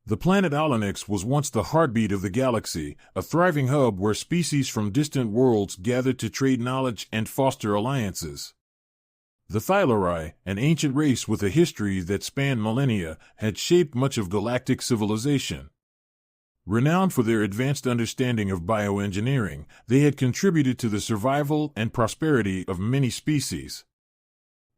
The planet Olenex was once the heartbeat of the galaxy, a thriving hub where species from distant worlds gathered to trade knowledge and foster alliances. The Thylarai, an ancient race with a history that spanned millennia, had shaped much of galactic civilization. Renowned for their advanced understanding of bioengineering, they had contributed to the survival and prosperity of many species.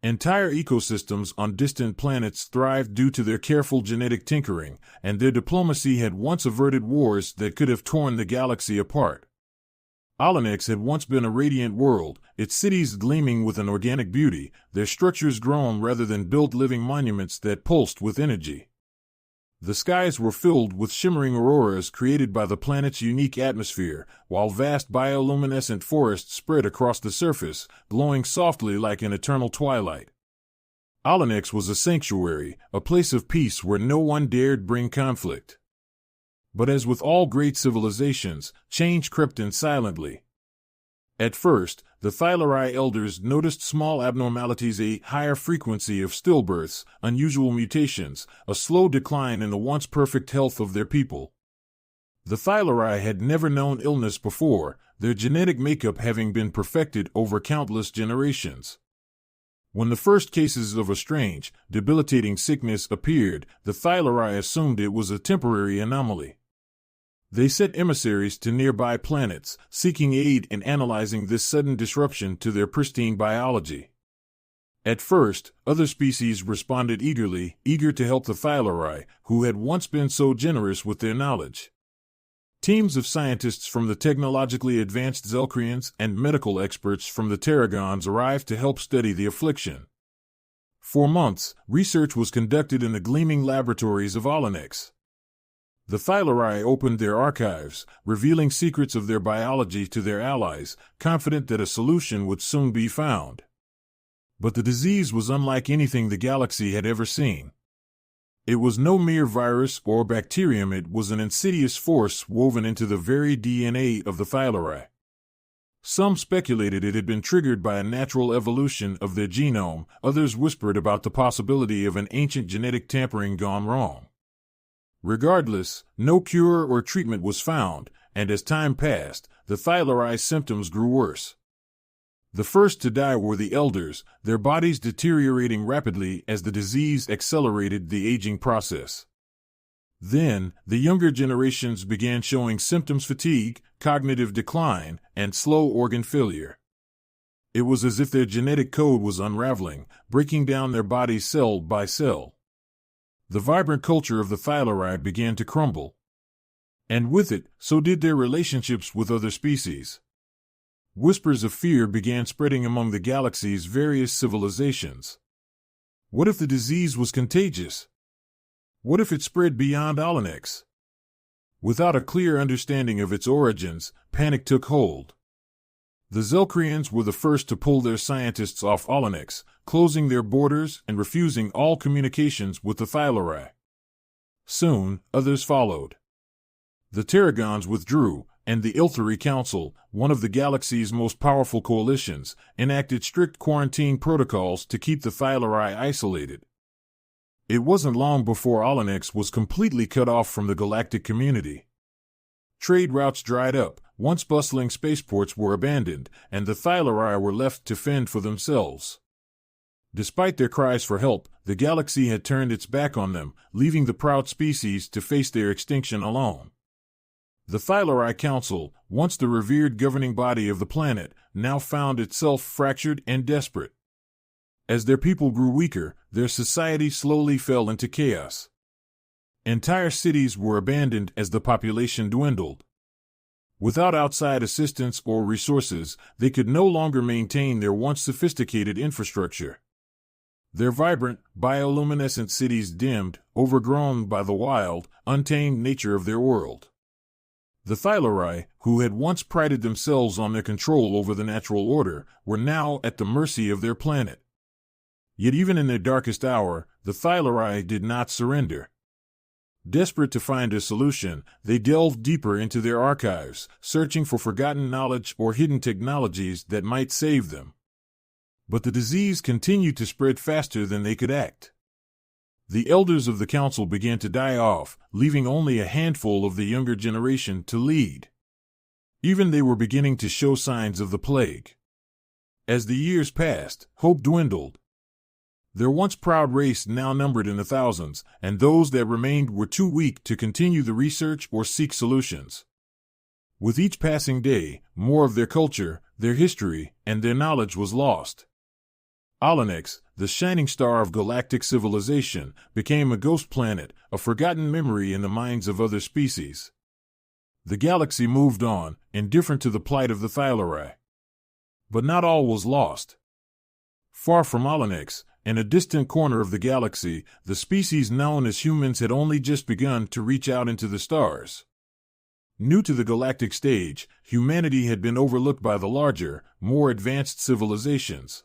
Entire ecosystems on distant planets thrived due to their careful genetic tinkering, and their diplomacy had once averted wars that could have torn the galaxy apart. Olenex had once been a radiant world, its cities gleaming with an organic beauty, their structures grown rather than built living monuments that pulsed with energy. The skies were filled with shimmering auroras created by the planet's unique atmosphere, while vast bioluminescent forests spread across the surface, glowing softly like an eternal twilight. Olenex was a sanctuary, a place of peace where no one dared bring conflict. But as with all great civilizations, change crept in silently. At first, the Thylarai elders noticed small abnormalities, a higher frequency of stillbirths, unusual mutations, a slow decline in the once perfect health of their people. The Thylarai had never known illness before, their genetic makeup having been perfected over countless generations. When the first cases of a strange, debilitating sickness appeared, the Thylarai assumed it was a temporary anomaly. They sent emissaries to nearby planets, seeking aid in analyzing this sudden disruption to their pristine biology. At first, other species responded eagerly, eager to help the Thylarai, who had once been so generous with their knowledge. Teams of scientists from the technologically advanced Zelcrians and medical experts from the Tarragons arrived to help study the affliction. For months, research was conducted in the gleaming laboratories of Olenex. The Thylarai opened their archives, revealing secrets of their biology to their allies, confident that a solution would soon be found. But the disease was unlike anything the galaxy had ever seen. It was no mere virus or bacterium, it was an insidious force woven into the very DNA of the Thylarai. Some speculated it had been triggered by a natural evolution of their genome, others whispered about the possibility of an ancient genetic tampering gone wrong. Regardless, no cure or treatment was found, and as time passed, the Thylarai's symptoms grew worse. The first to die were the elders, their bodies deteriorating rapidly as the disease accelerated the aging process. Then, the younger generations began showing symptoms: fatigue, cognitive decline, and slow organ failure. It was as if their genetic code was unraveling, breaking down their bodies cell by cell. The vibrant culture of the Thylarai began to crumble. And with it, so did their relationships with other species. Whispers of fear began spreading among the galaxy's various civilizations. What if the disease was contagious? What if it spread beyond Olenex? Without a clear understanding of its origins, panic took hold. The Zelcrians were the first to pull their scientists off Olenex, closing their borders and refusing all communications with the Thylarai. Soon, others followed. The Tarragons withdrew, and the Ilthari Council, one of the galaxy's most powerful coalitions, enacted strict quarantine protocols to keep the Thylarai isolated. It wasn't long before Olenex was completely cut off from the galactic community. Trade routes dried up, once bustling spaceports were abandoned, and the Thylarai were left to fend for themselves. Despite their cries for help, the galaxy had turned its back on them, leaving the proud species to face their extinction alone. The Thylarai Council, once the revered governing body of the planet, now found itself fractured and desperate. As their people grew weaker, their society slowly fell into chaos. Entire cities were abandoned as the population dwindled. Without outside assistance or resources, they could no longer maintain their once sophisticated infrastructure. Their vibrant, bioluminescent cities dimmed, overgrown by the wild, untamed nature of their world. The Thylarai, who had once prided themselves on their control over the natural order, were now at the mercy of their planet. Yet even in their darkest hour, the Thylarai did not surrender. Desperate to find a solution, they delved deeper into their archives, searching for forgotten knowledge or hidden technologies that might save them. But the disease continued to spread faster than they could act. The elders of the council began to die off, leaving only a handful of the younger generation to lead. Even they were beginning to show signs of the plague. As the years passed, hope dwindled. Their once proud race now numbered in the thousands, and those that remained were too weak to continue the research or seek solutions. With each passing day, more of their culture, their history, and their knowledge was lost. Alenex, the shining star of galactic civilization, became a ghost planet, a forgotten memory in the minds of other species. The galaxy moved on, indifferent to the plight of the Thylarai. But not all was lost. Far from Alenex, in a distant corner of the galaxy, the species known as humans had only just begun to reach out into the stars. New to the galactic stage, humanity had been overlooked by the larger, more advanced civilizations.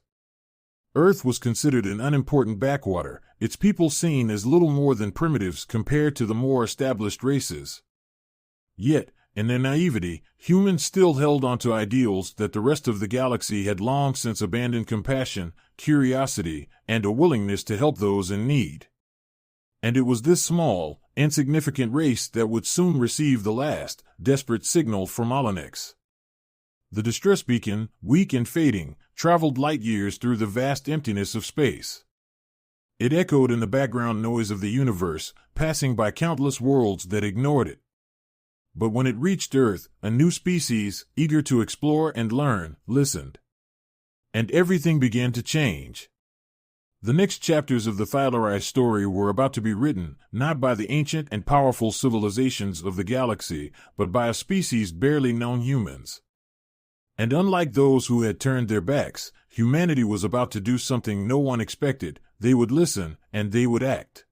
Earth was considered an unimportant backwater, its people seen as little more than primitives compared to the more established races. Yet, in their naivety, humans still held onto ideals that the rest of the galaxy had long since abandoned: compassion, curiosity, and a willingness to help those in need. And it was this small, insignificant race that would soon receive the last, desperate signal from Alenex. The distress beacon, weak and fading, traveled light years through the vast emptiness of space. It echoed in the background noise of the universe, passing by countless worlds that ignored it. But when it reached Earth, a new species, eager to explore and learn, listened. And everything began to change. The next chapters of the Thylarai story were about to be written, not by the ancient and powerful civilizations of the galaxy, but by a species barely known: humans. And unlike those who had turned their backs, humanity was about to do something no one expected. They would listen, and they would act.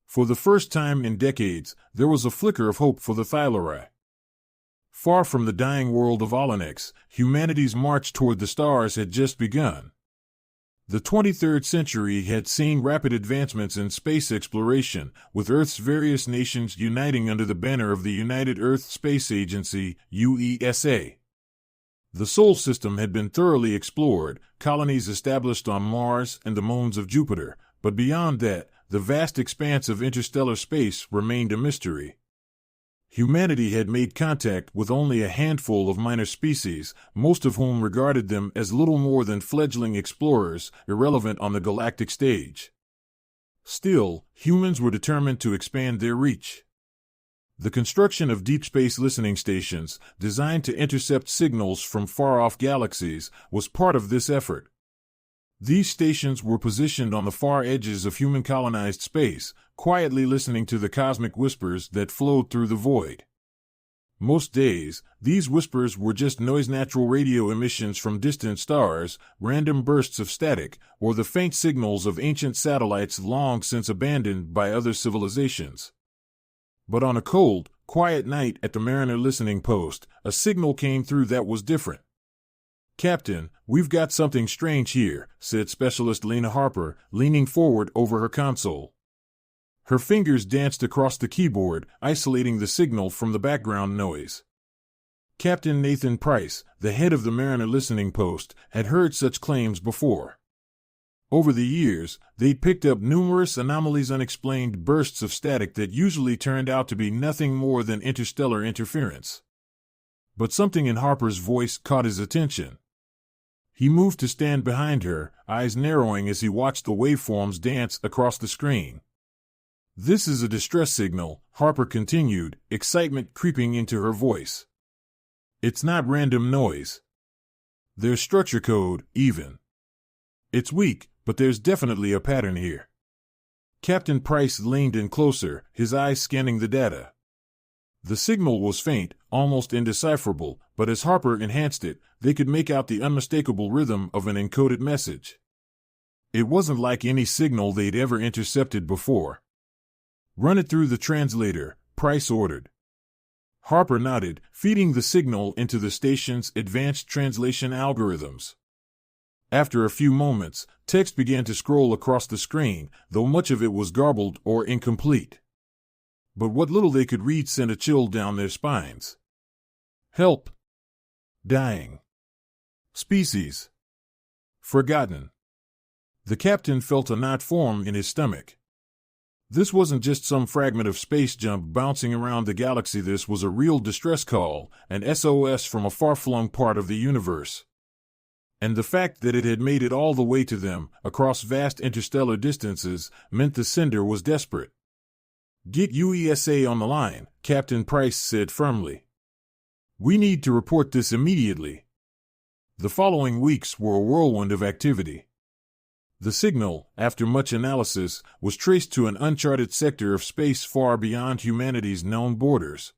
For the first time in decades, there was a flicker of hope for the Thylarai. Far from the dying world of Alenex, humanity's march toward the stars had just begun. The 23rd century had seen rapid advancements in space exploration, with Earth's various nations uniting under the banner of the United Earth Space Agency, UESA. The Sol system had been thoroughly explored, colonies established on Mars and the moons of Jupiter, but beyond that, the vast expanse of interstellar space remained a mystery. Humanity had made contact with only a handful of minor species, most of whom regarded them as little more than fledgling explorers, irrelevant on the galactic stage. Still, humans were determined to expand their reach. The construction of deep space listening stations, designed to intercept signals from far-off galaxies, was part of this effort. These stations were positioned on the far edges of human-colonized space, quietly listening to the cosmic whispers that flowed through the void. Most days, these whispers were just noise-natural radio emissions from distant stars, random bursts of static, or the faint signals of ancient satellites long since abandoned by other civilizations. But on a cold, quiet night at the Mariner listening post, a signal came through that was different. "Captain, we've got something strange here," said Specialist Lena Harper, leaning forward over her console. Her fingers danced across the keyboard, isolating the signal from the background noise. Captain Nathan Price, the head of the Mariner listening post, had heard such claims before. Over the years, they'd picked up numerous anomalies, unexplained bursts of static that usually turned out to be nothing more than interstellar interference. But something in Harper's voice caught his attention. He moved to stand behind her, eyes narrowing as he watched the waveforms dance across the screen. "This is a distress signal," Harper continued, excitement creeping into her voice. "It's not random noise. There's structure code, even. It's weak, but there's definitely a pattern here." Captain Price leaned in closer, his eyes scanning the data. The signal was faint, almost indecipherable, but as Harper enhanced it, they could make out the unmistakable rhythm of an encoded message. It wasn't like any signal they'd ever intercepted before. "Run it through the translator," Price ordered. Harper nodded, feeding the signal into the station's advanced translation algorithms. After a few moments, text began to scroll across the screen, though much of it was garbled or incomplete. But what little they could read sent a chill down their spines. "Help. Dying. Species. Forgotten." The captain felt a knot form in his stomach. This wasn't just some fragment of space junk bouncing around the galaxy. This was a real distress call, an SOS from a far-flung part of the universe. And the fact that it had made it all the way to them, across vast interstellar distances, meant the sender was desperate. "Get UESA on the line," Captain Price said firmly. "We need to report this immediately." The following weeks were a whirlwind of activity. The signal, after much analysis, was traced to an uncharted sector of space far beyond humanity's known borders.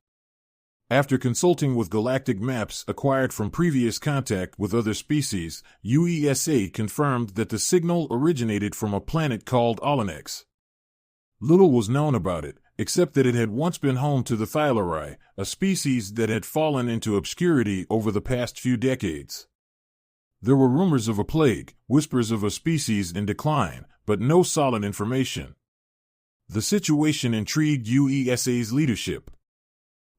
After consulting with galactic maps acquired from previous contact with other species, UESA confirmed that the signal originated from a planet called Olenex. Little was known about it, except that it had once been home to the Thylarai, a species that had fallen into obscurity over the past few decades. There were rumors of a plague, whispers of a species in decline, but no solid information. The situation intrigued UESA's leadership.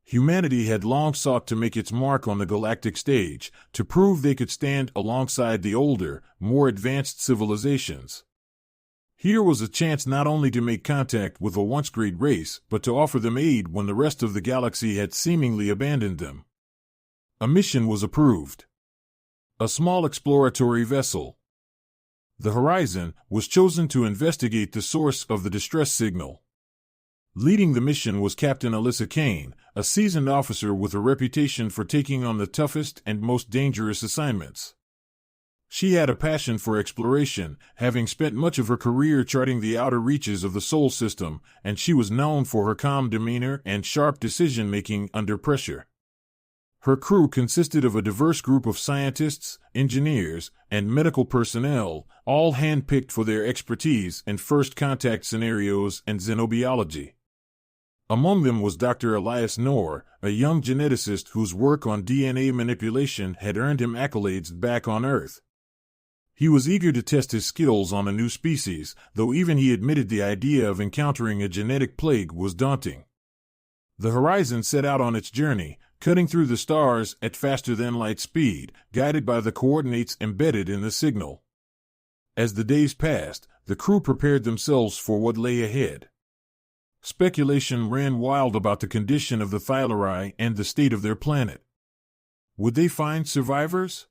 Humanity had long sought to make its mark on the galactic stage, to prove they could stand alongside the older, more advanced civilizations. Here was a chance not only to make contact with a once great race, but to offer them aid when the rest of the galaxy had seemingly abandoned them. A mission was approved. A small exploratory vessel, the Horizon, was chosen to investigate the source of the distress signal. Leading the mission was Captain Alyssa Kane, a seasoned officer with a reputation for taking on the toughest and most dangerous assignments. She had a passion for exploration, having spent much of her career charting the outer reaches of the Sol system, and she was known for her calm demeanor and sharp decision-making under pressure. Her crew consisted of a diverse group of scientists, engineers, and medical personnel, all hand-picked for their expertise in first contact scenarios and xenobiology. Among them was Dr. Elias Noor, a young geneticist whose work on DNA manipulation had earned him accolades back on Earth. He was eager to test his skills on a new species, though even he admitted the idea of encountering a genetic plague was daunting. The Horizon set out on its journey, cutting through the stars at faster-than-light speed, guided by the coordinates embedded in the signal. As the days passed, the crew prepared themselves for what lay ahead. Speculation ran wild about the condition of the Thylarai and the state of their planet. Would they find survivors?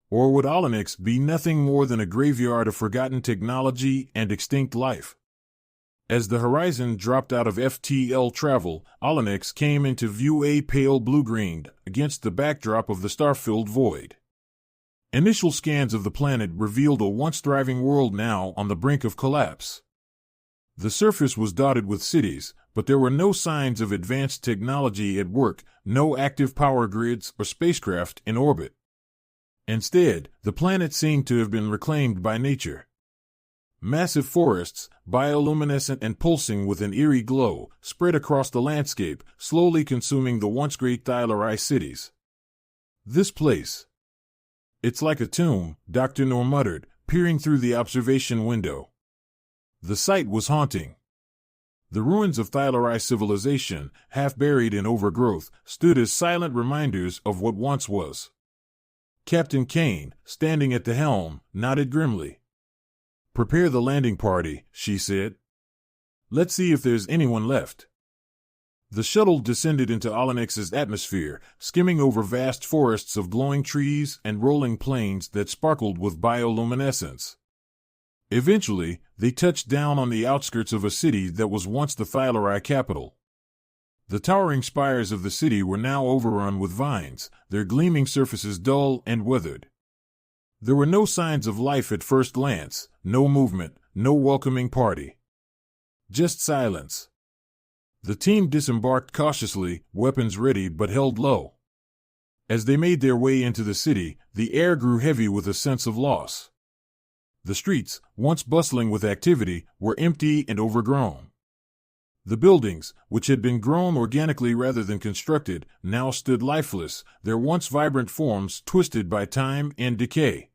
Or would Olenex be nothing more than a graveyard of forgotten technology and extinct life? As the Horizon dropped out of FTL travel, Olenex came into view, a pale blue-green, against the backdrop of the star-filled void. Initial scans of the planet revealed a once thriving world now on the brink of collapse. The surface was dotted with cities, but there were no signs of advanced technology at work, no active power grids or spacecraft in orbit. Instead, the planet seemed to have been reclaimed by nature. Massive forests, bioluminescent and pulsing with an eerie glow, spread across the landscape, slowly consuming the once great Thylarai cities. This place. It's like a tomb, Dr. Noor muttered, peering through the observation window. The sight was haunting. The ruins of Thylarai civilization, half buried in overgrowth, stood as silent reminders of what once was. Captain Kane, standing at the helm, nodded grimly. "Prepare the landing party," she said. "Let's see if there's anyone left." The shuttle descended into Olenex's atmosphere, skimming over vast forests of glowing trees and rolling plains that sparkled with bioluminescence. Eventually, they touched down on the outskirts of a city that was once the Thylarai capital. The towering spires of the city were now overrun with vines, their gleaming surfaces dull and weathered. There were no signs of life at first glance, no movement, no welcoming party. Just silence. The team disembarked cautiously, weapons ready but held low. As they made their way into the city, the air grew heavy with a sense of loss. The streets, once bustling with activity, were empty and overgrown. The buildings, which had been grown organically rather than constructed, now stood lifeless, their once vibrant forms twisted by time and decay.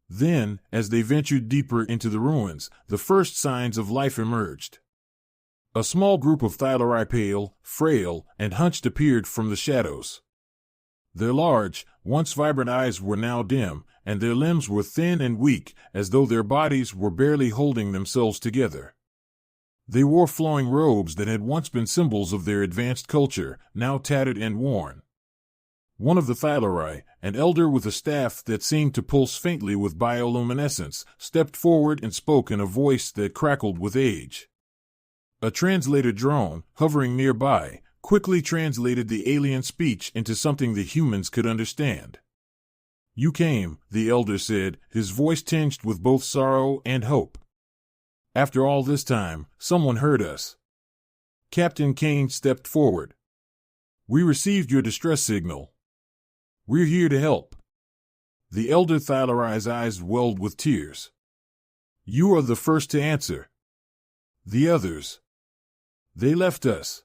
Then, as they ventured deeper into the ruins, the first signs of life emerged. A small group of Thylarai, pale, frail, and hunched, appeared from the shadows. Their large, once vibrant eyes were now dim, and their limbs were thin and weak, as though their bodies were barely holding themselves together. They wore flowing robes that had once been symbols of their advanced culture, now tattered and worn. One of the Thylarai, an elder with a staff that seemed to pulse faintly with bioluminescence, stepped forward and spoke in a voice that crackled with age. A translator drone, hovering nearby, quickly translated the alien speech into something the humans could understand. "You came," the elder said, his voice tinged with both sorrow and hope. "After all this time, someone heard us." Captain Kane stepped forward. "We received your distress signal. We're here to help." The elder Thylarai's eyes welled with tears. "You are the first to answer. The others. They left us.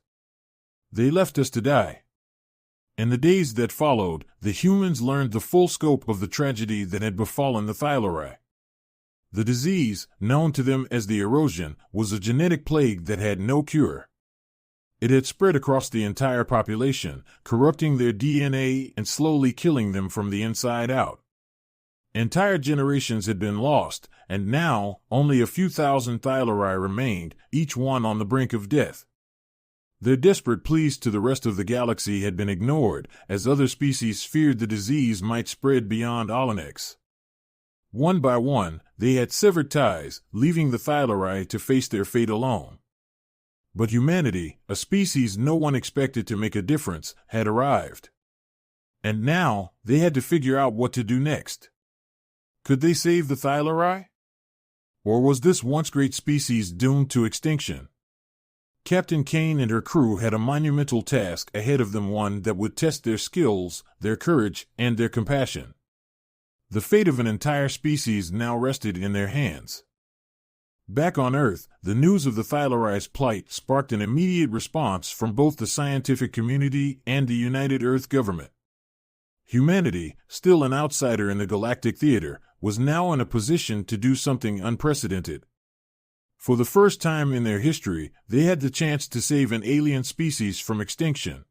They left us to die." In the days that followed, the humans learned the full scope of the tragedy that had befallen the Thylarai. The disease, known to them as the erosion, was a genetic plague that had no cure. It had spread across the entire population, corrupting their DNA and slowly killing them from the inside out. Entire generations had been lost, and now only a few thousand Thylarai remained, each one on the brink of death. Their desperate pleas to the rest of the galaxy had been ignored, as other species feared the disease might spread beyond Olenex. One by one, they had severed ties, leaving the Thylarai to face their fate alone. But humanity, a species no one expected to make a difference, had arrived. And now, they had to figure out what to do next. Could they save the Thylarai? Or was this once great species doomed to extinction? Captain Kane and her crew had a monumental task ahead of them, one that would test their skills, their courage, and their compassion. The fate of an entire species now rested in their hands. Back on Earth, the news of the Thylarai's plight sparked an immediate response from both the scientific community and the United Earth government. Humanity, still an outsider in the galactic theater, was now in a position to do something unprecedented. For the first time in their history, they had the chance to save an alien species from extinction.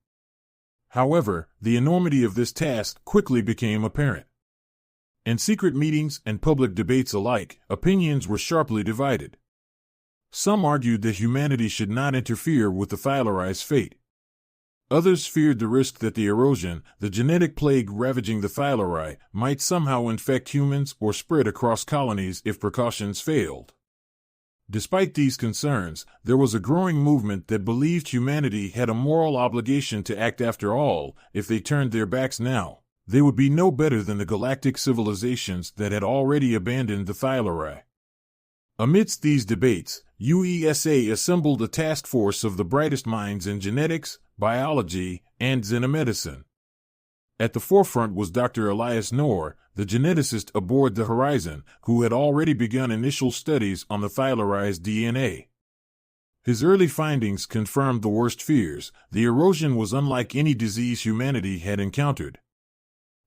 However, the enormity of this task quickly became apparent. In secret meetings and public debates alike, opinions were sharply divided. Some argued that humanity should not interfere with the Thylarai's fate. Others feared the risk that the erosion, the genetic plague ravaging the Thylarai, might somehow infect humans or spread across colonies if precautions failed. Despite these concerns, there was a growing movement that believed humanity had a moral obligation to act. After all, if they turned their backs now, they would be no better than the galactic civilizations that had already abandoned the Thylarai. Amidst these debates, UESA assembled a task force of the brightest minds in genetics, biology, and xenomedicine. At the forefront was Dr. Elias Noor, the geneticist aboard the Horizon, who had already begun initial studies on the Thylarai's DNA. His early findings confirmed the worst fears. The erosion was unlike any disease humanity had encountered.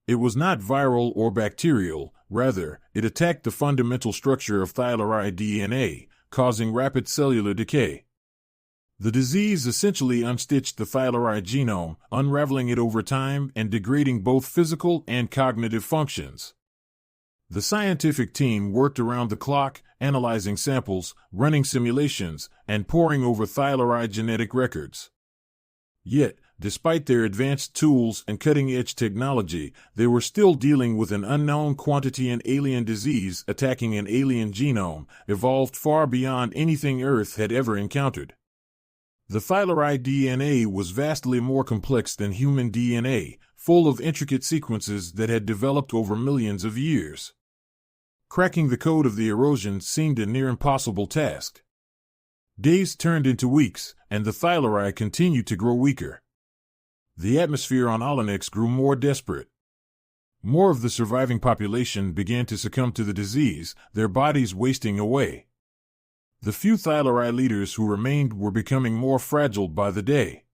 It was not viral or bacterial, rather, it attacked the fundamental structure of Thylarai DNA, causing rapid cellular decay. The disease essentially unstitched the Thylarai genome, unraveling it over time and degrading both physical and cognitive functions. The scientific team worked around the clock, analyzing samples, running simulations, and poring over Thylarai genetic records. Yet, despite their advanced tools and cutting-edge technology, they were still dealing with an unknown quantity and alien disease attacking an alien genome, evolved far beyond anything Earth had ever encountered. The Thylarai DNA was vastly more complex than human DNA, full of intricate sequences that had developed over millions of years. Cracking the code of the erosion seemed a near impossible task. Days turned into weeks, and the Thylarai continued to grow weaker. The atmosphere on Olenex grew more desperate. More of the surviving population began to succumb to the disease, their bodies wasting away. The few Thylarai leaders who remained were becoming more fragile by the day.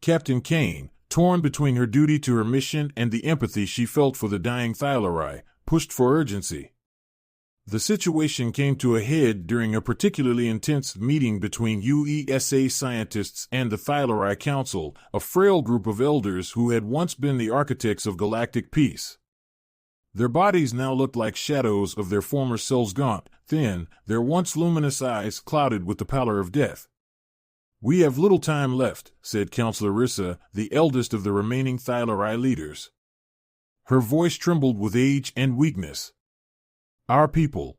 Captain Kane, torn between her duty to her mission and the empathy she felt for the dying Thylarai, pushed for urgency. The situation came to a head during a particularly intense meeting between UESA scientists and the Thylarai Council, a frail group of elders who had once been the architects of galactic peace. Their bodies now looked like shadows of their former selves, gaunt, thin, their once luminous eyes clouded with the pallor of death. "We have little time left," said Counselor Rissa, the eldest of the remaining Thylarai leaders. Her voice trembled with age and weakness. "Our people.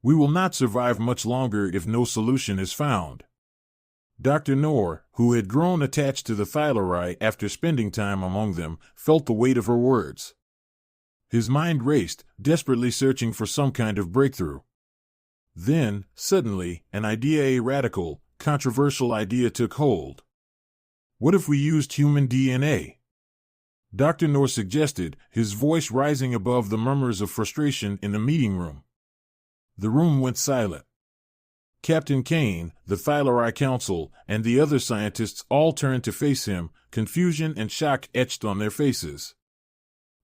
We will not survive much longer if no solution is found." Dr. Noor, who had grown attached to the Thylarai after spending time among them, felt the weight of her words. His mind raced, desperately searching for some kind of breakthrough. Then, suddenly, a radical, controversial idea took hold. "What if we used human DNA?" Dr. Noor suggested, his voice rising above the murmurs of frustration in the meeting room. The room went silent. Captain Kane, the Thylarai Council, and the other scientists all turned to face him, confusion and shock etched on their faces.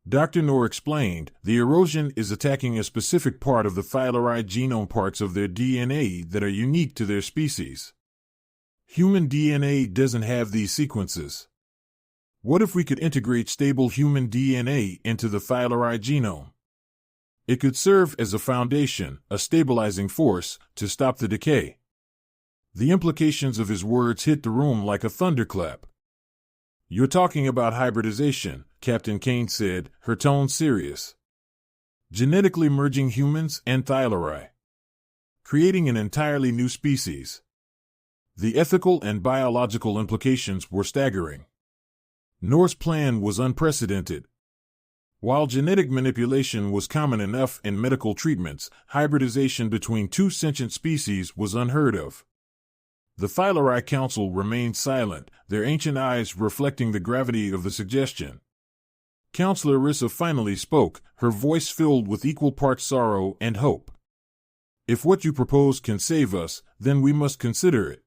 Dr. Noor explained, "The erosion is attacking a specific part of the Thylarai genome, parts of their DNA that are unique to their species. Human DNA doesn't have these sequences. What if we could integrate stable human DNA into the Thylarai genome? It could serve as a foundation, a stabilizing force, to stop the decay." The implications of his words hit the room like a thunderclap. "You're talking about hybridization," Captain Kane said, her tone serious. "Genetically merging humans and Thylarai. Creating an entirely new species." The ethical and biological implications were staggering. Noor's plan was unprecedented. While genetic manipulation was common enough in medical treatments, hybridization between two sentient species was unheard of. The Thylarai Council remained silent, their ancient eyes reflecting the gravity of the suggestion. Counselor Rissa finally spoke, her voice filled with equal parts sorrow and hope. "If what you propose can save us, then we must consider it.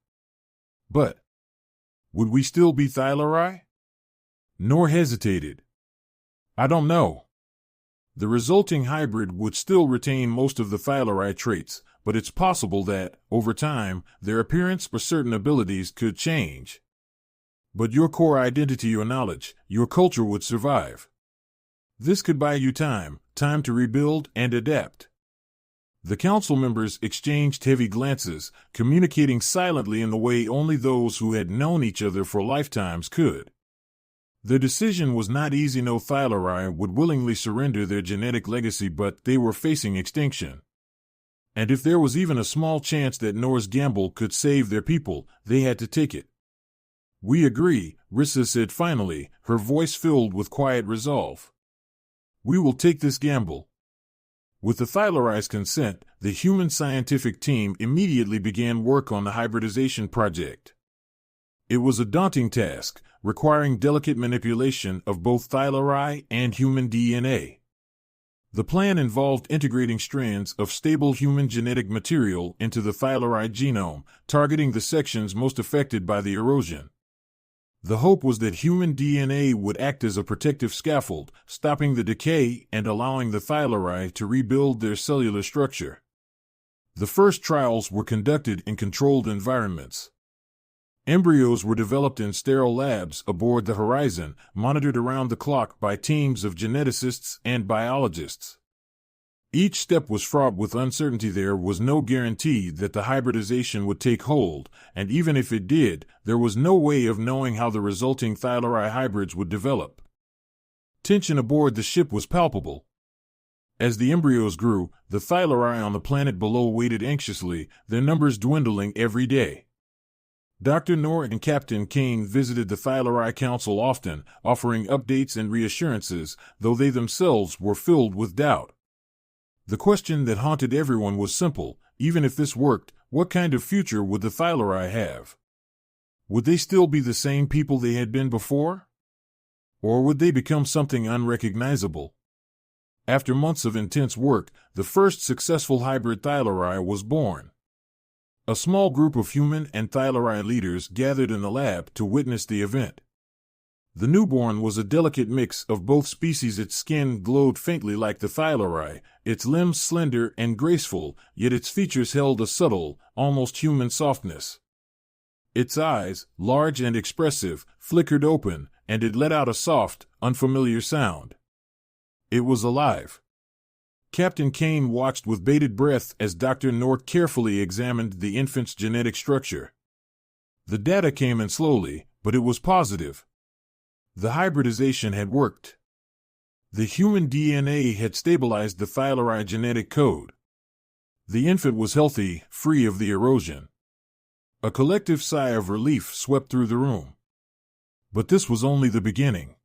But would we still be Thylarai?" Noor hesitated. "I don't know. The resulting hybrid would still retain most of the Thylarai traits, but it's possible that, over time, their appearance or certain abilities could change. But your core identity or knowledge, your culture would survive. This could buy you time to rebuild and adapt." The council members exchanged heavy glances, communicating silently in the way only those who had known each other for lifetimes could. Their decision was not easy. No Thylarai would willingly surrender their genetic legacy, but they were facing extinction. And if there was even a small chance that Noor's gamble could save their people, they had to take it. "We agree," Rissa said finally, her voice filled with quiet resolve. "We will take this gamble." With the Thylarai's consent, the human scientific team immediately began work on the hybridization project. It was a daunting task, requiring delicate manipulation of both Thylarai and human DNA. The plan involved integrating strands of stable human genetic material into the Thylarai genome, targeting the sections most affected by the erosion. The hope was that human DNA would act as a protective scaffold, stopping the decay and allowing the Thylarai to rebuild their cellular structure. The first trials were conducted in controlled environments. Embryos were developed in sterile labs aboard the Horizon, monitored around the clock by teams of geneticists and biologists. Each step was fraught with uncertainty. There was no guarantee that the hybridization would take hold, and even if it did, there was no way of knowing how the resulting Thylarai hybrids would develop. Tension aboard the ship was palpable. As the embryos grew, the Thylarai on the planet below waited anxiously, their numbers dwindling every day. Dr. Noor and Captain Kane visited the Thylarai Council often, offering updates and reassurances, though they themselves were filled with doubt. The question that haunted everyone was simple: even if this worked, what kind of future would the Thylarai have? Would they still be the same people they had been before? Or would they become something unrecognizable? After months of intense work, the first successful hybrid Thylarai was born. A small group of human and Thylarai leaders gathered in the lab to witness the event. The newborn was a delicate mix of both species. Its skin glowed faintly like the Thylarai, its limbs slender and graceful, yet its features held a subtle, almost human softness. Its eyes, large and expressive, flickered open, and it let out a soft, unfamiliar sound. It was alive. Captain Kane watched with bated breath as Dr. North carefully examined the infant's genetic structure. The data came in slowly, but it was positive. The hybridization had worked. The human DNA had stabilized the thylarai genetic code. The infant was healthy, free of the erosion. A collective sigh of relief swept through the room. But this was only the beginning.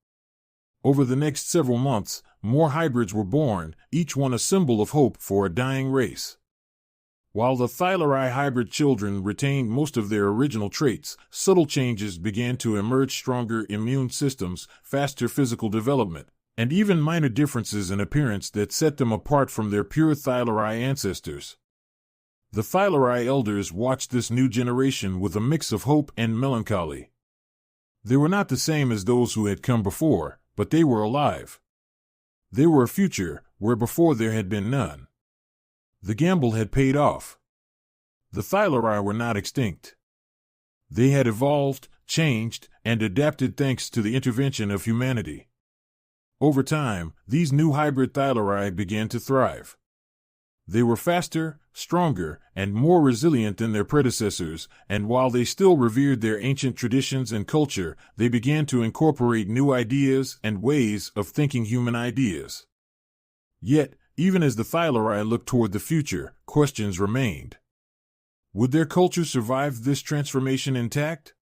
Over the next several months, more hybrids were born, each one a symbol of hope for a dying race. While the thylarai hybrid children retained most of their original traits, subtle changes began to emerge: stronger immune systems, faster physical development, and even minor differences in appearance that set them apart from their pure thylarai ancestors. The thylarai elders watched this new generation with a mix of hope and melancholy. They were not the same as those who had come before, but they were alive. They were a future where before there had been none. The gamble had paid off. The thylarai were not extinct. They had evolved, changed, and adapted thanks to the intervention of humanity. Over time, these new hybrid thylarai began to thrive. They were faster, stronger, and more resilient than their predecessors, and while they still revered their ancient traditions and culture, they began to incorporate new ideas and ways of thinking human ideas. Yet, even as the thylarai looked toward the future, questions remained. Would their culture survive this transformation intact?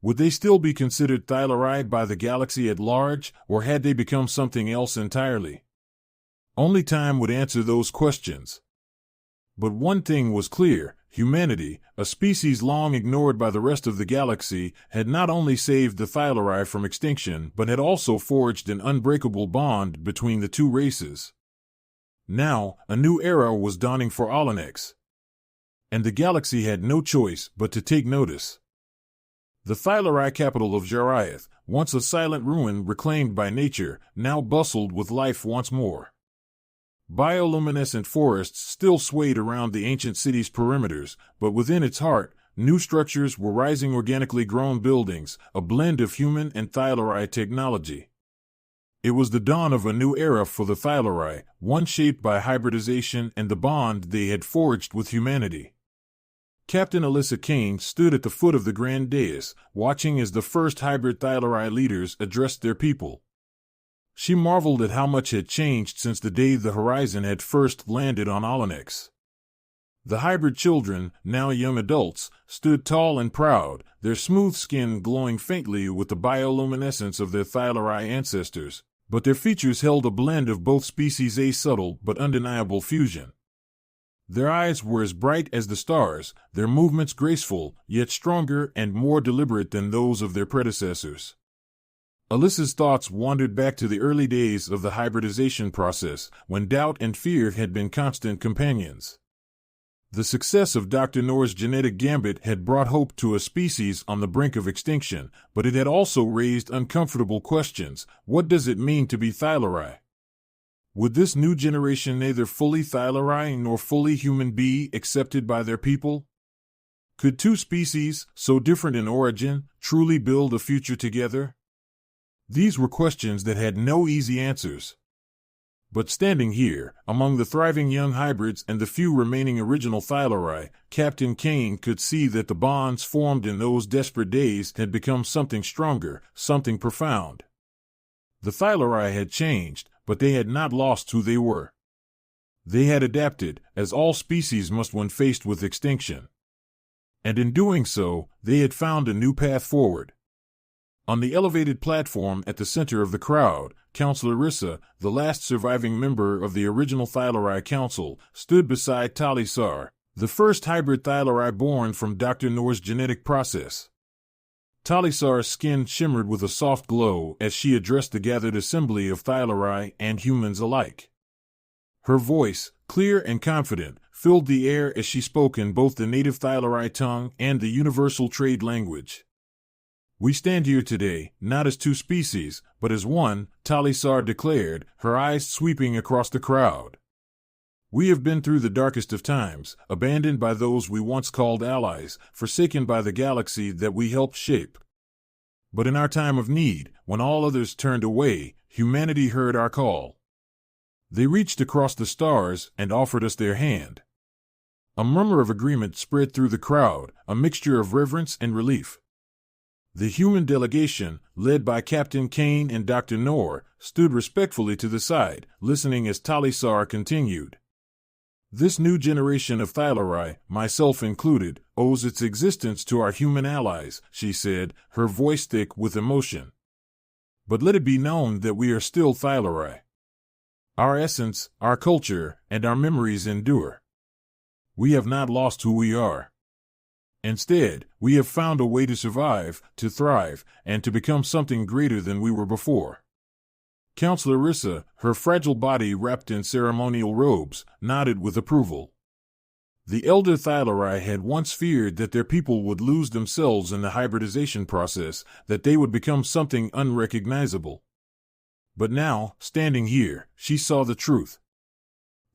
Would they still be considered thylarai by the galaxy at large, or had they become something else entirely? Only time would answer those questions. But one thing was clear: humanity, a species long ignored by the rest of the galaxy, had not only saved the thylarai from extinction but had also forged an unbreakable bond between the two races. Now, a new era was dawning for Olenex. And the galaxy had no choice but to take notice. The thylarai capital of Jariath, once a silent ruin reclaimed by nature, now bustled with life once more. Bioluminescent forests still swayed around the ancient city's perimeters, but within its heart, new structures were rising: organically grown buildings, a blend of human and thylarai technology. It was the dawn of a new era for the thylarai, one shaped by hybridization and the bond they had forged with humanity. Captain Alyssa Kane stood at the foot of the grand dais, watching as the first hybrid thylarai leaders addressed their people. She marveled at how much had changed since the day the Horizon had first landed on Olenex. The hybrid children, now young adults, stood tall and proud, their smooth skin glowing faintly with the bioluminescence of their thylarai ancestors, but their features held a blend of both species, a subtle but undeniable fusion. Their eyes were as bright as the stars, their movements graceful, yet stronger and more deliberate than those of their predecessors. Alyssa's thoughts wandered back to the early days of the hybridization process, when doubt and fear had been constant companions. The success of Dr. Nor's genetic gambit had brought hope to a species on the brink of extinction, but it had also raised uncomfortable questions. What does it mean to be thylarai? Would this new generation neither fully thylarai nor fully human be accepted by their people? Could two species, so different in origin, truly build a future together? These were questions that had no easy answers. But standing here, among the thriving young hybrids and the few remaining original thylarai, Captain Kane could see that the bonds formed in those desperate days had become something stronger, something profound. The thylarai had changed, but they had not lost who they were. They had adapted, as all species must when faced with extinction. And in doing so, they had found a new path forward. On the elevated platform at the center of the crowd, Counselor Rissa, the last surviving member of the original Thylarai Council, stood beside Talisar, the first hybrid Thylarai born from Dr. Nor's genetic process. Talisar's skin shimmered with a soft glow as she addressed the gathered assembly of Thylarai and humans alike. Her voice, clear and confident, filled the air as she spoke in both the native Thylarai tongue and the universal trade language. "We stand here today, not as two species, but as one," Talisar declared, her eyes sweeping across the crowd. "We have been through the darkest of times, abandoned by those we once called allies, forsaken by the galaxy that we helped shape. But in our time of need, when all others turned away, humanity heard our call. They reached across the stars and offered us their hand. A murmur of agreement spread through the crowd, a mixture of reverence and relief. The human delegation, led by Captain Kane and Dr. Noor, stood respectfully to the side, listening as Talisar continued. This new generation of Thylarai, myself included, owes its existence to our human allies, she said, her voice thick with emotion. But let it be known that we are still Thylarai. Our essence, our culture, and our memories endure. We have not lost who we are. Instead, we have found a way to survive, to thrive, and to become something greater than we were before. Counselor Rissa, her fragile body wrapped in ceremonial robes, nodded with approval. The elder Thylarai had once feared that their people would lose themselves in the hybridization process, that they would become something unrecognizable. But now, standing here, she saw the truth.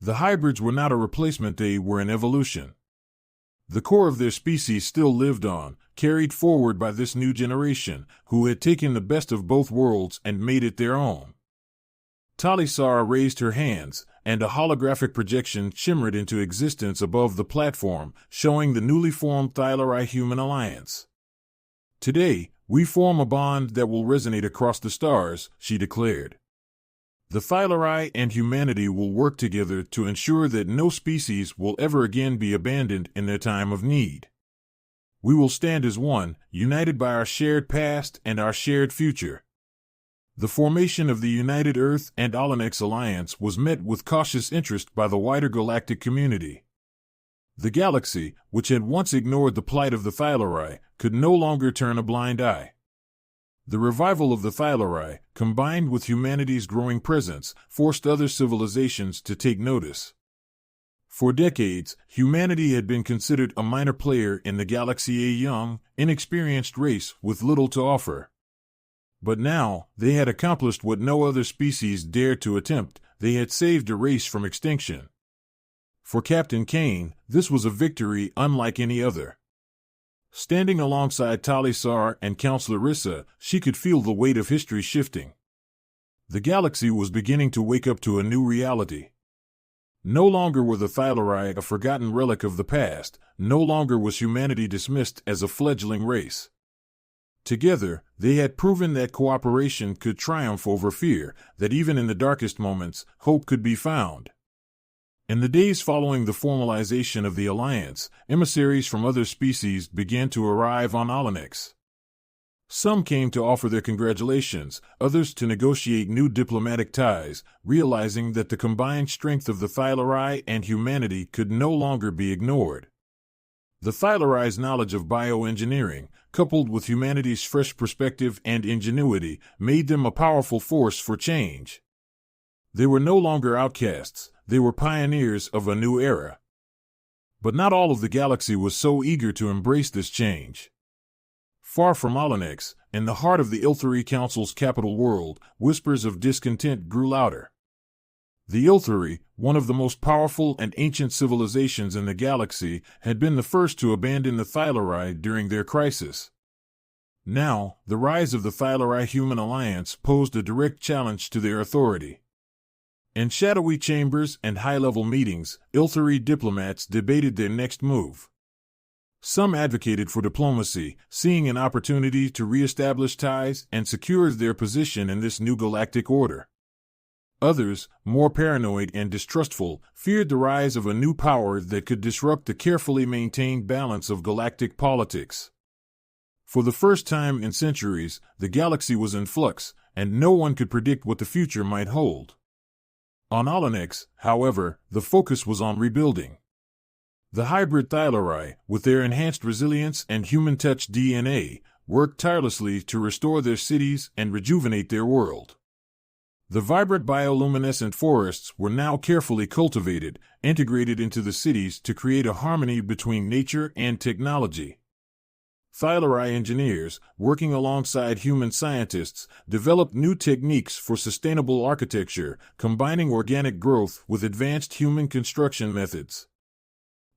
The hybrids were not a replacement, they were an evolution. The core of their species still lived on, carried forward by this new generation, who had taken the best of both worlds and made it their own. Talisar raised her hands, and a holographic projection shimmered into existence above the platform, showing the newly formed Thylarai Human Alliance. Today, we form a bond that will resonate across the stars, she declared. The Thylarai and humanity will work together to ensure that no species will ever again be abandoned in their time of need. We will stand as one, united by our shared past and our shared future. The formation of the United Earth and Alanex Alliance was met with cautious interest by the wider galactic community. The galaxy, which had once ignored the plight of the Thylarai, could no longer turn a blind eye. The revival of the Thylarai, combined with humanity's growing presence, forced other civilizations to take notice. For decades, humanity had been considered a minor player in the galaxy, a young, inexperienced race with little to offer. But now, they had accomplished what no other species dared to attempt. They had saved a race from extinction. For Captain Kane, this was a victory unlike any other. Standing alongside Talisar and Counselor Rissa, she could feel the weight of history shifting. The galaxy was beginning to wake up to a new reality. No longer were the Thylarai a forgotten relic of the past, no longer was humanity dismissed as a fledgling race. Together, they had proven that cooperation could triumph over fear, that even in the darkest moments, hope could be found. In the days following the formalization of the alliance, emissaries from other species began to arrive on Alanex. Some came to offer their congratulations, others to negotiate new diplomatic ties, realizing that the combined strength of the Thylarai and humanity could no longer be ignored. The Thylarai's knowledge of bioengineering, coupled with humanity's fresh perspective and ingenuity, made them a powerful force for change. They were no longer outcasts, they were pioneers of a new era. But not all of the galaxy was so eager to embrace this change. Far from Alanex, in the heart of the Ilthari Council's capital world, whispers of discontent grew louder. The Ilthari, one of the most powerful and ancient civilizations in the galaxy, had been the first to abandon the Thylarai during their crisis. Now, the rise of the Thylarai Human Alliance posed a direct challenge to their authority. In shadowy chambers and high-level meetings, Ilthari diplomats debated their next move. Some advocated for diplomacy, seeing an opportunity to re-establish ties and secure their position in this new galactic order. Others, more paranoid and distrustful, feared the rise of a new power that could disrupt the carefully maintained balance of galactic politics. For the first time in centuries, the galaxy was in flux, and no one could predict what the future might hold. On Alanex, however, the focus was on rebuilding. The hybrid Thylarai, with their enhanced resilience and human-touch DNA, worked tirelessly to restore their cities and rejuvenate their world. The vibrant bioluminescent forests were now carefully cultivated, integrated into the cities to create a harmony between nature and technology. Thylarai engineers, working alongside human scientists, developed new techniques for sustainable architecture, combining organic growth with advanced human construction methods.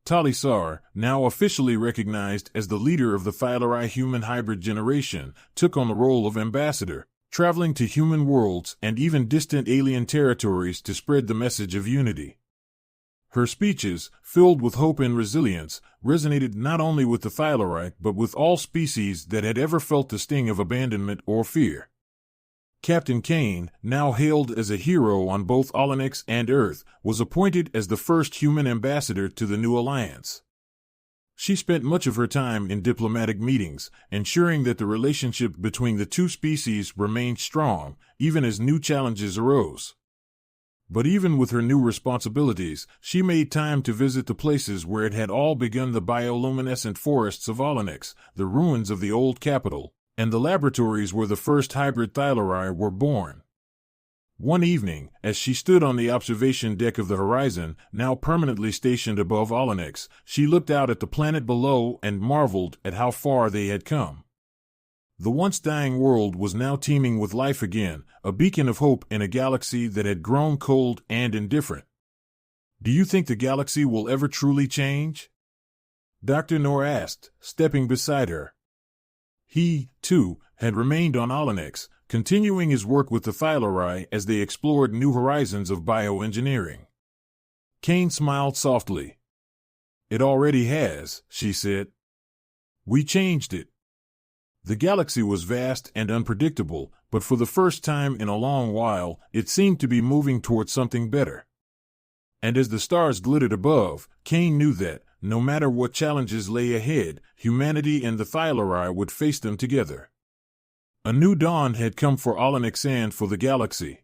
Talisar, now officially recognized as the leader of the Thylarai human hybrid generation, took on the role of ambassador, traveling to human worlds and even distant alien territories to spread the message of unity. Her speeches, filled with hope and resilience, resonated not only with the Thylarai but with all species that had ever felt the sting of abandonment or fear. Captain Kane, now hailed as a hero on both Olenex and Earth, was appointed as the first human ambassador to the new alliance. She spent much of her time in diplomatic meetings, ensuring that the relationship between the two species remained strong, even as new challenges arose. But even with her new responsibilities, she made time to visit the places where it had all begun: the bioluminescent forests of Olenex, the ruins of the old capital, and the laboratories where the first hybrid Thylarai were born. One evening, as she stood on the observation deck of the Horizon, now permanently stationed above Olenex, she looked out at the planet below and marveled at how far they had come. The once dying world was now teeming with life again, a beacon of hope in a galaxy that had grown cold and indifferent. "Do you think the galaxy will ever truly change?" Dr. Noor asked, stepping beside her. He, too, had remained on Olenex, continuing his work with the Thylarai as they explored new horizons of bioengineering. Kane smiled softly. "It already has," she said. "We changed it." The galaxy was vast and unpredictable, but for the first time in a long while, it seemed to be moving towards something better. And as the stars glittered above, Kane knew that, no matter what challenges lay ahead, humanity and the Thylarai would face them together. A new dawn had come for Olenex and for the galaxy.